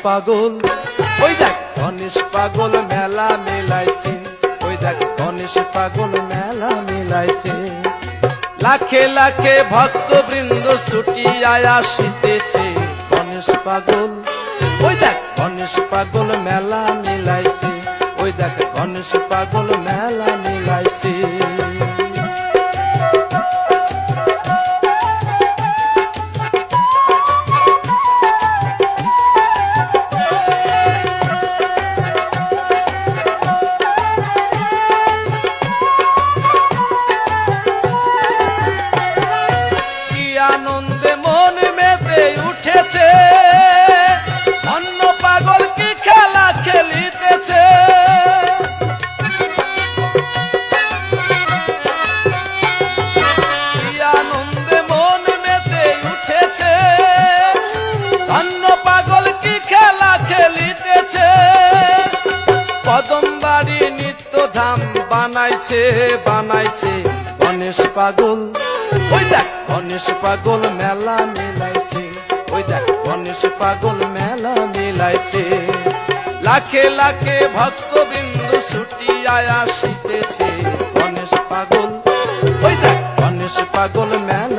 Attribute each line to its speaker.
Speaker 1: পাগল, ওই দেখ গণেশ পাগল মেলা মেলাইছে, ওই দেখ গণেশ পাগল মেলা মেলাইছে। লাখে লাখে ভক্তবৃন্দ ছুটিয়া আসিতেছে, গণেশ পাগল, ওই দেখ গণেশ পাগল মেলা মেলাইছে, ওই দেখ গণেশ পাগল মেলা মেলাইছে। আনন্দে মন মেতে উঠেছে, অন্য পাগল কি খেলা খেলিতেছে। আনন্দে মন মেতে উঠেছে, অন্য পাগল কি খেলা খেলিতেছে। কদমবাড়ি নিত্য ধাম বানাইছে বানাইছে গণেশ পাগল, ওই দেখ গণেশ পাগল মেলা মেলাইছে, ওই দেখ গণেশ পাগল মেলা মেলাইছে। লাখে লাখে ভক্তবৃন্দ ছুটিয়া আসিতেছে, গণেশ পাগল, ওই দেখ গণেশ পাগল মেলা